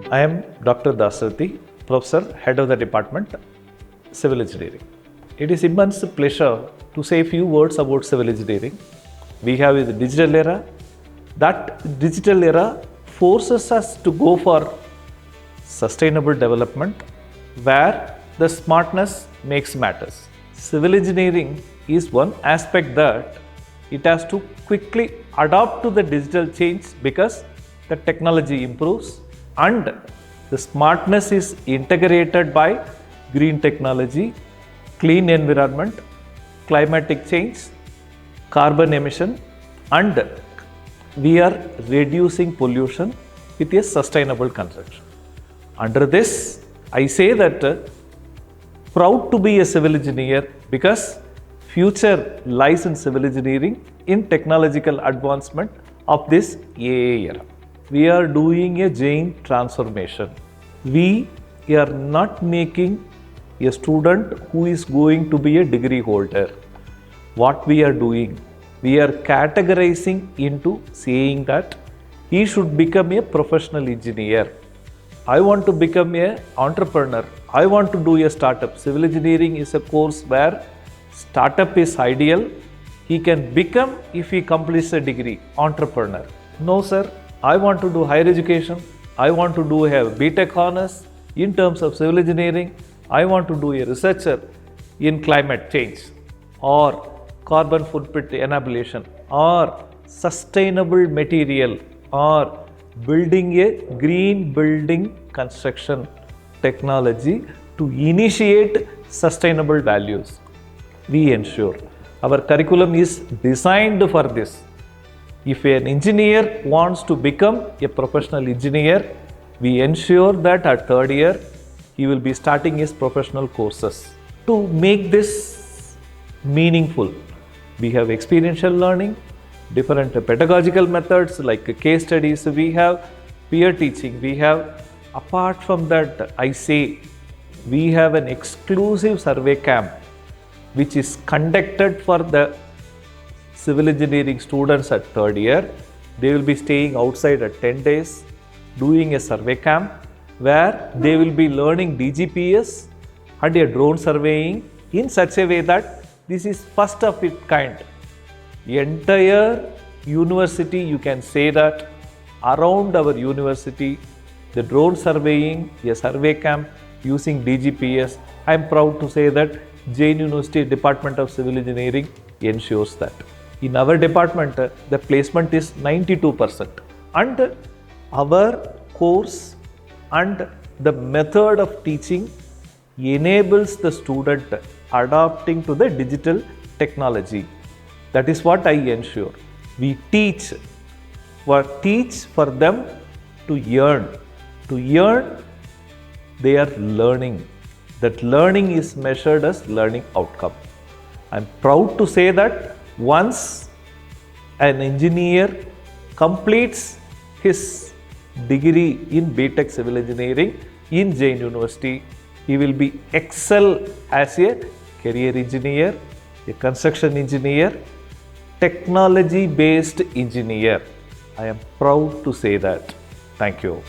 I am Dr. Dasarathy, Professor, Head of the Department, Civil Engineering. It is immense pleasure to say a few words about civil engineering. We have the digital era. That digital era forces us to go for sustainable development where the smartness makes matters. Civil engineering is one aspect that it has to quickly adapt to the digital change because the technology improves and the smartness is integrated by green technology, clean environment, climatic change, carbon emission, and we are reducing pollution with a sustainable construction. Under this, I say that proud to be a civil engineer because future lies in civil engineering in technological advancement of this AI era. We are doing a JAIN transformation. We are not making a student who is going to be a degree holder. What we are doing, we are categorizing into saying that he should become a professional engineer. I want to become an entrepreneur. I want to do a startup. Civil engineering is a course where startup is ideal. He can become, if he completes a degree, entrepreneur. No sir, I want to do higher education. I want to do a BTech honors in terms of civil engineering. I want to do a researcher in climate change or carbon footprint annihilation or sustainable material or building a green building construction technology to initiate sustainable values. We ensure our curriculum is designed for this. If an engineer wants to become a professional engineer, we ensure that at third year he will be starting his professional courses. To make this meaningful, we have experiential learning, different pedagogical methods like case studies, we have peer teaching, we have, apart from that, I say, we have an exclusive survey camp which is conducted for the civil engineering students at third year. They will be staying outside at 10 days, doing a survey camp where they will be learning DGPS and a drone surveying in such a way that this is first of its kind. The entire university, you can say that around our university, the drone surveying, a survey camp using DGPS, I am proud to say that JAIN University Department of Civil Engineering ensures that. In our department, the placement is 92%. And our course and the method of teaching enables the student adapting to the digital technology. That is what I ensure. We teach for them to earn. To earn, they are learning. That learning is measured as learning outcome. I am proud to say that once an engineer completes his degree in BTech Civil Engineering in JAIN University, he will be excel as a career engineer, a construction engineer, technology-based engineer. I am proud to say that. Thank you.